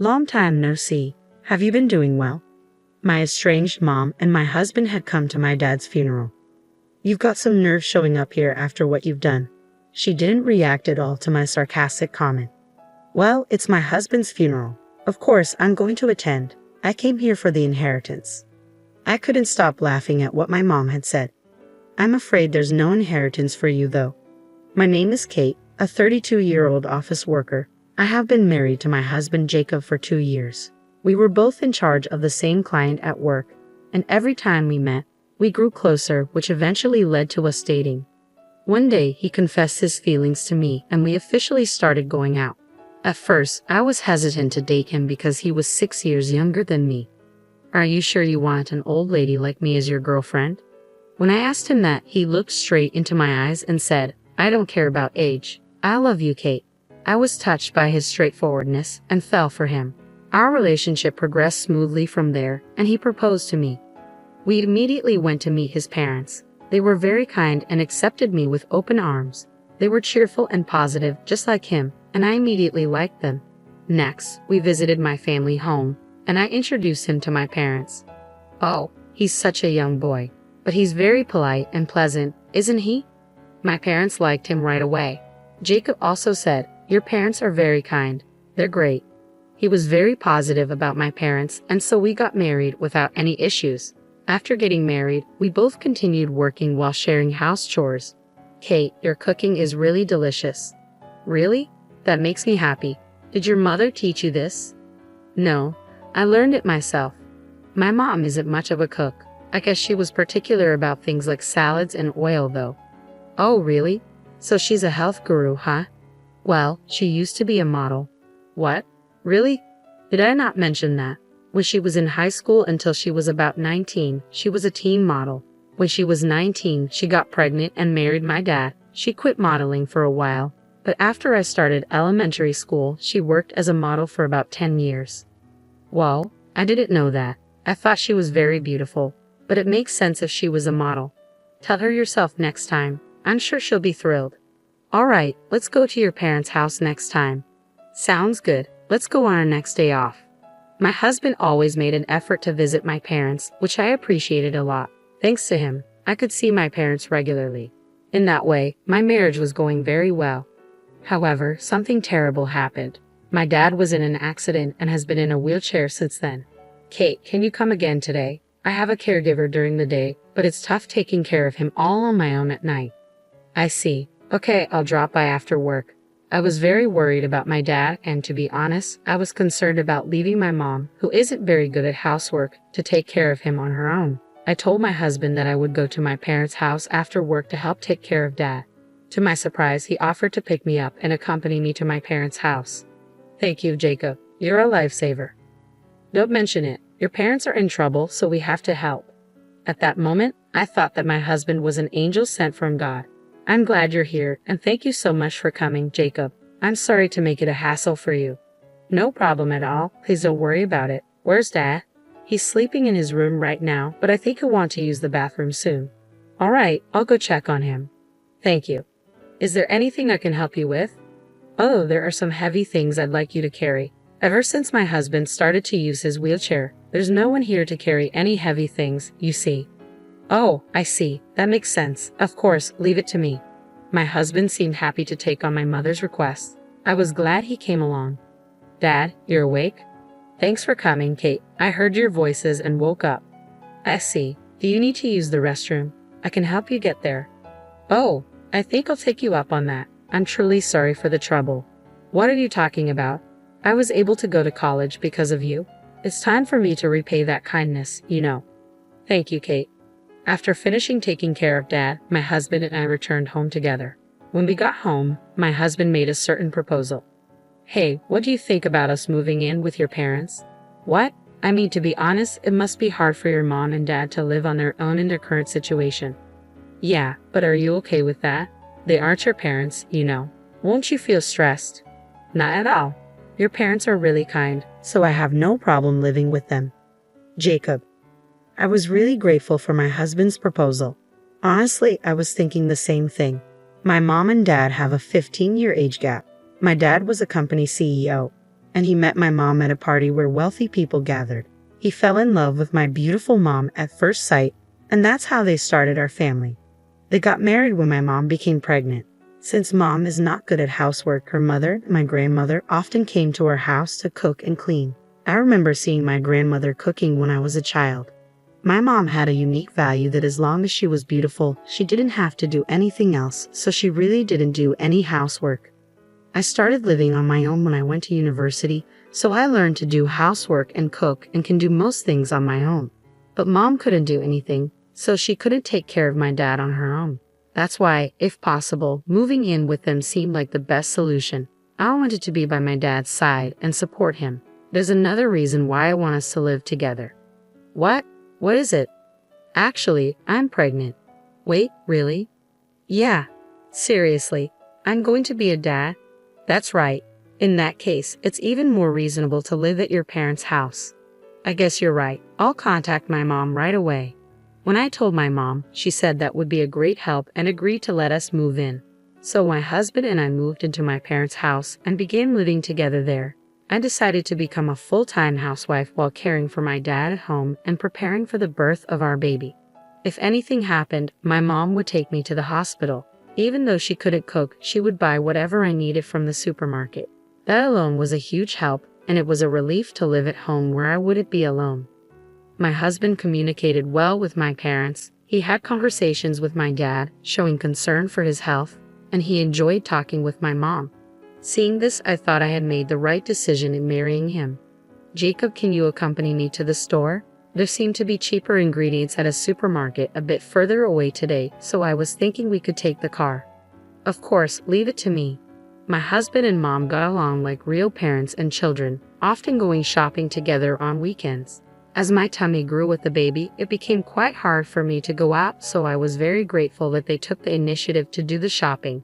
Long time no see. Have you been doing well? My estranged mom and my husband had come to my dad's funeral. You've got some nerve showing up here after what you've done. She didn't react at all to my sarcastic comment. Well, it's my husband's funeral. Of course, I'm going to attend. I came here for the inheritance. I couldn't stop laughing at what my mom had said. I'm afraid there's no inheritance for you though. My name is Kate, a 32-year-old office worker. I have been married to my husband Jacob for 2 years. We were both in charge of the same client at work, and every time we met, we grew closer, which eventually led to us dating. One day, he confessed his feelings to me, and we officially started going out. At first, I was hesitant to date him because he was 6 years younger than me. Are you sure you want an old lady like me as your girlfriend? When I asked him that, he looked straight into my eyes and said, I don't care about age. I love you, Kate. I was touched by his straightforwardness and fell for him. Our relationship progressed smoothly from there, and he proposed to me. We immediately went to meet his parents. They were very kind and accepted me with open arms. They were cheerful and positive, just like him, and I immediately liked them. Next, we visited my family home, and I introduced him to my parents. Oh, he's such a young boy, but he's very polite and pleasant, isn't he? My parents liked him right away. Jacob also said, your parents are very kind. They're great. He was very positive about my parents, and so we got married without any issues. After getting married, we both continued working while sharing house chores. Kate, your cooking is really delicious. Really? That makes me happy. Did your mother teach you this? No, I learned it myself. My mom isn't much of a cook. I guess she was particular about things like salads and oil though. Oh, really? So she's a health guru, huh? Well, she used to be a model. What? Really? Did I not mention that? When she was in high school until she was about 19, she was a teen model. When she was 19, she got pregnant and married my dad. She quit modeling for a while, but after I started elementary school, she worked as a model for about 10 years. Whoa, I didn't know that. I thought she was very beautiful, but it makes sense if she was a model. Tell her yourself next time. I'm sure she'll be thrilled. All right, let's go to your parents' house next time. Sounds good. Let's go on our next day off. My husband always made an effort to visit my parents, which I appreciated a lot. Thanks to him, I could see my parents regularly. In that way, my marriage was going very well. However, something terrible happened. My dad was in an accident and has been in a wheelchair since then. Kate, can you come again today? I have a caregiver during the day, but it's tough taking care of him all on my own at night. I see. Okay, I'll drop by after work. I was very worried about my dad, and to be honest, I was concerned about leaving my mom, who isn't very good at housework, to take care of him on her own. I told my husband that I would go to my parents' house after work to help take care of Dad. To my surprise, he offered to pick me up and accompany me to my parents' house. Thank you, Jacob. You're a lifesaver. Don't mention it. Your parents are in trouble, so we have to help. At that moment, I thought that my husband was an angel sent from God. I'm glad you're here, and thank you so much for coming, Jacob. I'm sorry to make it a hassle for you. No problem at all. Please don't worry about it. Where's Dad? He's sleeping in his room right now, but I think he'll want to use the bathroom soon. All right, I'll go check on him. Thank you. Is there anything I can help you with? Oh, there are some heavy things I'd like you to carry. Ever since my husband started to use his wheelchair, there's no one here to carry any heavy things, you see. Oh, I see. That makes sense. Of course, leave it to me. My husband seemed happy to take on my mother's request. I was glad he came along. Dad, you're awake? Thanks for coming, Kate. I heard your voices and woke up. I see. Do you need to use the restroom? I can help you get there. Oh, I think I'll take you up on that. I'm truly sorry for the trouble. What are you talking about? I was able to go to college because of you. It's time for me to repay that kindness, you know. Thank you, Kate. After finishing taking care of Dad, my husband and I returned home together. When we got home, my husband made a certain proposal. Hey, what do you think about us moving in with your parents? What? I mean, to be honest, it must be hard for your mom and dad to live on their own in their current situation. Yeah, but are you okay with that? They aren't your parents, you know. Won't you feel stressed? Not at all. Your parents are really kind, so I have no problem living with them. Jacob. I was really grateful for my husband's proposal. Honestly, I was thinking the same thing. My mom and dad have a 15-year age gap. My dad was a company CEO. and he met my mom at a party where wealthy people gathered. He fell in love with my beautiful mom at first sight, and that's how they started our family. They got married when my mom became pregnant. Since mom is not good at housework, her mother, my grandmother, often came to our house to cook and clean. I remember seeing my grandmother cooking when I was a child. My mom had a unique value that as long as she was beautiful, she didn't have to do anything else, so she really didn't do any housework. I started living on my own when I went to university, so I learned to do housework and cook and can do most things on my own. But mom couldn't do anything, so she couldn't take care of my dad on her own. That's why, if possible, moving in with them seemed like the best solution. I wanted to be by my dad's side and support him. There's another reason why I want us to live together. What? What is it? Actually, I'm pregnant. Wait, really? Yeah. Seriously, I'm going to be a dad? That's right. In that case, it's even more reasonable to live at your parents' house. I guess you're right. I'll contact my mom right away. When I told my mom, she said that would be a great help and agreed to let us move in. So my husband and I moved into my parents' house and began living together there. I decided to become a full-time housewife while caring for my dad at home and preparing for the birth of our baby. If anything happened, my mom would take me to the hospital. Even though she couldn't cook, she would buy whatever I needed from the supermarket. That alone was a huge help, and it was a relief to live at home where I wouldn't be alone. My husband communicated well with my parents. He had conversations with my dad, showing concern for his health, and he enjoyed talking with my mom. Seeing this, I thought I had made the right decision in marrying him. Jacob, can you accompany me to the store? There seemed to be cheaper ingredients at a supermarket a bit further away today, so I was thinking we could take the car. Of course, leave it to me. My husband and mom got along like real parents and children, often going shopping together on weekends. As my tummy grew with the baby, it became quite hard for me to go out, so I was very grateful that they took the initiative to do the shopping.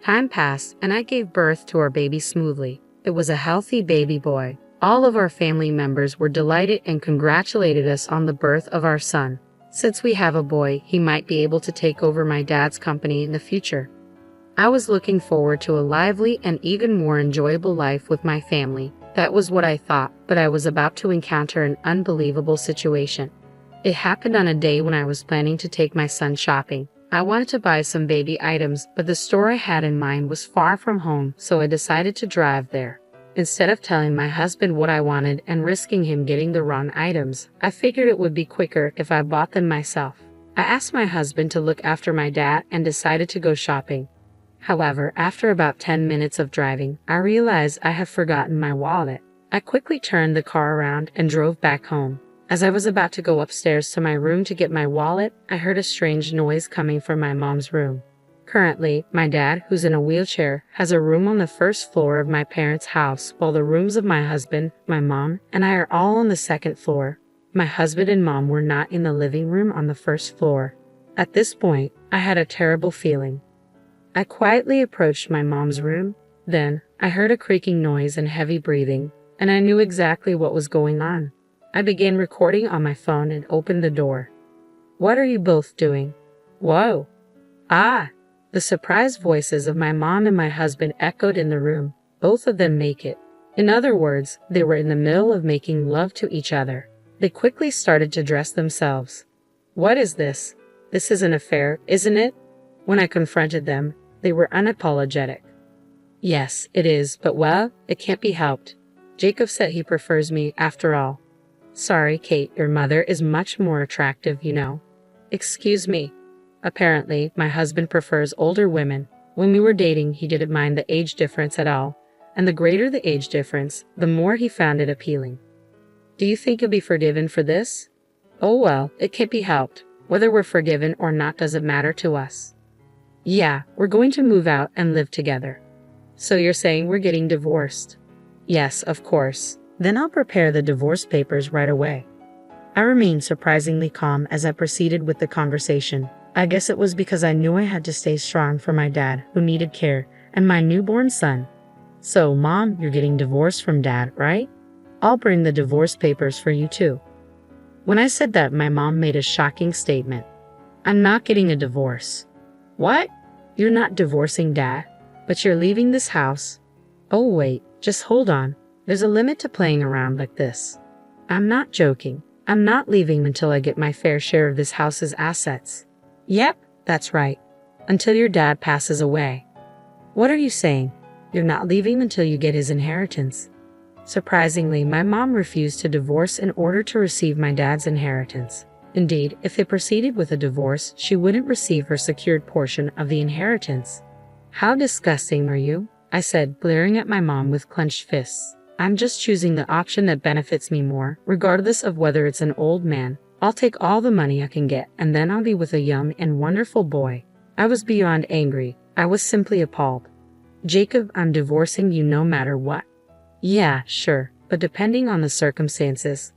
Time passed, and I gave birth to our baby smoothly. It was a healthy baby boy. All of our family members were delighted and congratulated us on the birth of our son. Since we have a boy, he might be able to take over my dad's company in the future. I was looking forward to a lively and even more enjoyable life with my family. That was what I thought, but I was about to encounter an unbelievable situation. It happened on a day when I was planning to take my son shopping. I wanted to buy some baby items, but the store I had in mind was far from home, so I decided to drive there. Instead of telling my husband what I wanted and risking him getting the wrong items, I figured it would be quicker if I bought them myself. I asked my husband to look after my dad and decided to go shopping. However, after about 10 minutes of driving, I realized I had forgotten my wallet. I quickly turned the car around and drove back home. As I was about to go upstairs to my room to get my wallet, I heard a strange noise coming from my mom's room. Currently, my dad, who's in a wheelchair, has a room on the first floor of my parents' house, while the rooms of my husband, my mom, and I are all on the second floor. My husband and mom were not in the living room on the first floor. At this point, I had a terrible feeling. I quietly approached my mom's room. Then, I heard a creaking noise and heavy breathing, and I knew exactly what was going on. I began recording on my phone and opened the door. "What are you both doing?" "Whoa!" "Ah!" The surprised voices of my mom and my husband echoed in the room, both of them naked. In other words, they were in the middle of making love to each other. They quickly started to dress themselves. "What is this? This is an affair, isn't it?" When I confronted them, they were unapologetic. "Yes, it is, but well, it can't be helped. Jacob said he prefers me after all." "Sorry, Kate, your mother is much more attractive, you know." "Excuse me." Apparently, my husband prefers older women. When we were dating, he didn't mind the age difference at all, and the greater the age difference, the more he found it appealing. "Do you think you'll be forgiven for this?" "Oh well, it can't be helped. Whether we're forgiven or not doesn't matter to us." "Yeah, we're going to move out and live together." "So you're saying we're getting divorced?" "Yes, of course." "Then I'll prepare the divorce papers right away." I remained surprisingly calm as I proceeded with the conversation. I guess it was because I knew I had to stay strong for my dad, who needed care, and my newborn son. "So, Mom, you're getting divorced from Dad, right? I'll bring the divorce papers for you too." When I said that, my mom made a shocking statement. "I'm not getting a divorce." "What? You're not divorcing Dad, but you're leaving this house?" "Oh wait, just hold on. There's a limit to playing around like this. I'm not joking. I'm not leaving until I get my fair share of this house's assets. Yep, that's right. Until your dad passes away. What are you saying? You're not leaving until you get his inheritance. Surprisingly, my mom refused to divorce in order to receive my dad's inheritance. Indeed, if they proceeded with a divorce, she wouldn't receive her secured portion of the inheritance. How disgusting are you? I said, glaring at my mom with clenched fists. I'm just choosing the option that benefits me more, regardless of whether it's an old man. I'll take all the money I can get, and then I'll be with a young and wonderful boy. I was beyond angry. I was simply appalled. Jacob, I'm divorcing you no matter what. Yeah, sure, but depending on the circumstances,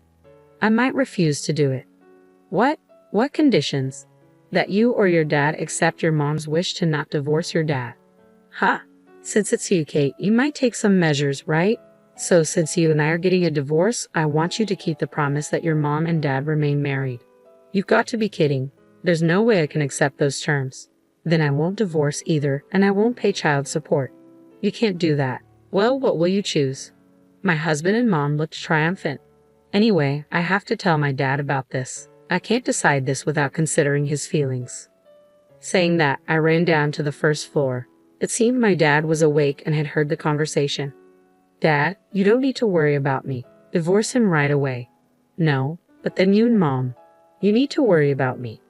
I might refuse to do it. What? What conditions? That you or your dad accept your mom's wish to not divorce your dad. Ha! Since it's you, Kate, you might take some measures, right? So since you and I are getting a divorce, I want you to keep the promise that your mom and dad remain married. You've got to be kidding. There's no way I can accept those terms. Then I won't divorce either, and I won't pay child support. You can't do that. Well, what will you choose? My husband and mom looked triumphant. Anyway, I have to tell my dad about this. I can't decide this without considering his feelings. Saying that, I ran down to the first floor. It seemed my dad was awake and had heard the conversation. Dad, you don't need to worry about me. Divorce him right away. No, but then you and Mom. You need to worry about me.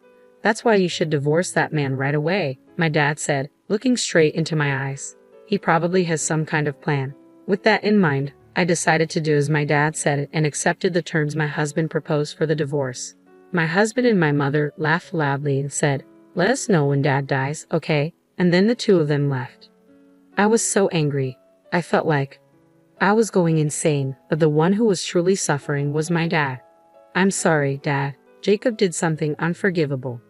That's why you should divorce that man right away, my dad said, looking straight into my eyes. He probably has some kind of plan. With that in mind, I decided to do as my dad said and accepted the terms my husband proposed for the divorce. My husband and my mother laughed loudly and said, "Let us know when Dad dies, okay?" And then the two of them left. I was so angry. I felt like I was going insane, but the one who was truly suffering was my dad. I'm sorry, Dad. Jacob did something unforgivable.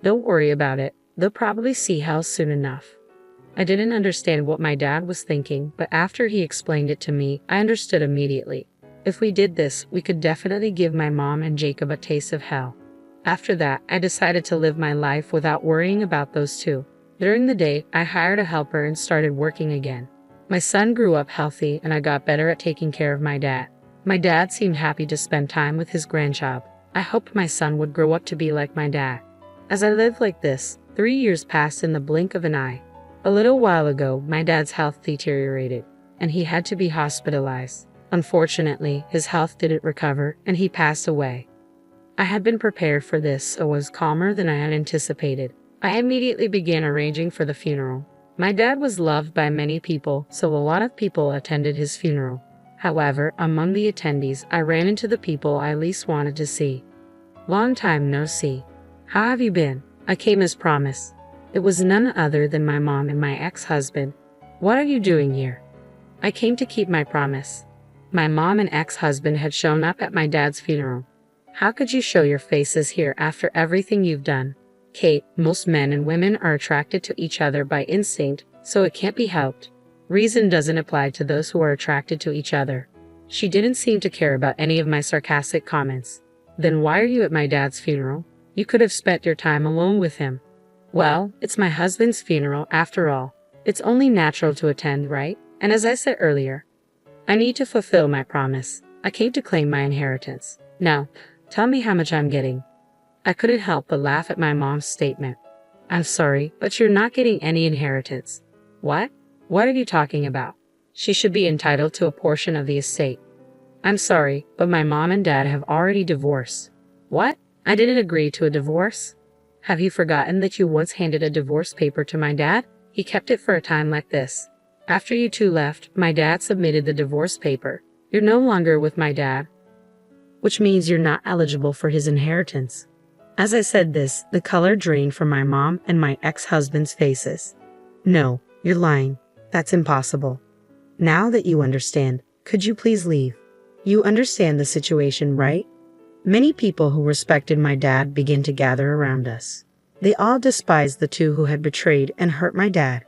Don't worry about it. They'll probably see hell soon enough. I didn't understand what my dad was thinking, but after he explained it to me, I understood immediately. If we did this, we could definitely give my mom and Jacob a taste of hell. After that, I decided to live my life without worrying about those two. During the day, I hired a helper and started working again. My son grew up healthy and I got better at taking care of my dad. My dad seemed happy to spend time with his grandchild. I hoped my son would grow up to be like my dad. As I lived like this, 3 years passed in the blink of an eye. A little while ago, my dad's health deteriorated, and he had to be hospitalized. Unfortunately, his health didn't recover, and he passed away. I had been prepared for this, so was calmer than I had anticipated. I immediately began arranging for the funeral. My dad was loved by many people, so a lot of people attended his funeral. However, among the attendees, I ran into the people I least wanted to see. Long time no see. How have you been? I came as promised. It was none other than my mom and my ex-husband. What are you doing here? I came to keep my promise. My mom and ex-husband had shown up at my dad's funeral. How could you show your faces here after everything you've done? Kate, most men and women are attracted to each other by instinct, so it can't be helped. Reason doesn't apply to those who are attracted to each other. She didn't seem to care about any of my sarcastic comments. Then why are you at my dad's funeral? You could have spent your time alone with him. Well, it's my husband's funeral after all. It's only natural to attend, right? And as I said earlier, I need to fulfill my promise. I came to claim my inheritance. Now, tell me how much I'm getting. I couldn't help but laugh at my mom's statement. I'm sorry, but you're not getting any inheritance. What? What are you talking about? She should be entitled to a portion of the estate. I'm sorry, but my mom and dad have already divorced. What? I didn't agree to a divorce? Have you forgotten that you once handed a divorce paper to my dad? He kept it for a time like this. After you two left, my dad submitted the divorce paper. You're no longer with my dad, which means you're not eligible for his inheritance. As I said this, the color drained from my mom and my ex-husband's faces. No, you're lying. That's impossible. Now that you understand, could you please leave? You understand the situation, right? Many people who respected my dad began to gather around us. They all despised the two who had betrayed and hurt my dad.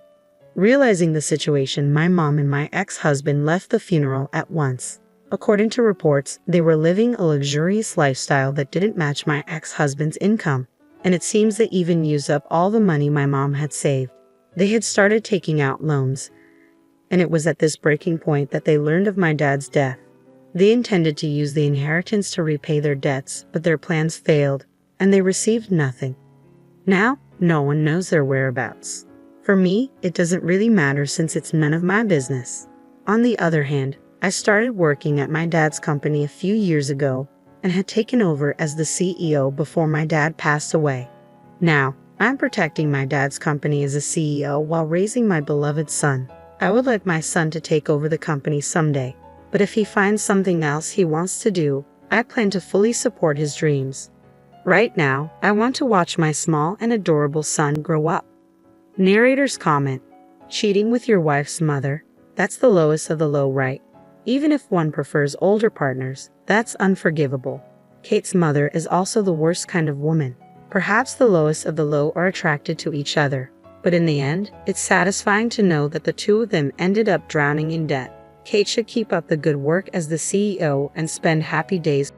Realizing the situation, my mom and my ex-husband left the funeral at once. According to reports, they were living a luxurious lifestyle that didn't match my ex-husband's income, and it seems they even used up all the money my mom had saved. They had started taking out loans and it was at this breaking point that they learned of my dad's death. They intended to use the inheritance to repay their debts, but their plans failed, and they received nothing. Now, no one knows their whereabouts. For me, it doesn't really matter since it's none of my business. On the other hand, I started working at my dad's company a few years ago and had taken over as the CEO before my dad passed away. Now, I'm protecting my dad's company as a CEO while raising my beloved son. I would like my son to take over the company someday, but if he finds something else he wants to do, I plan to fully support his dreams. Right now, I want to watch my small and adorable son grow up. Narrator's comment: cheating with your wife's mother, that's the lowest of the low, right? Even if one prefers older partners, that's unforgivable. Kate's mother is also the worst kind of woman. Perhaps the lowest of the low are attracted to each other, but in the end, it's satisfying to know that the two of them ended up drowning in debt. Kate should keep up the good work as the CEO and spend happy days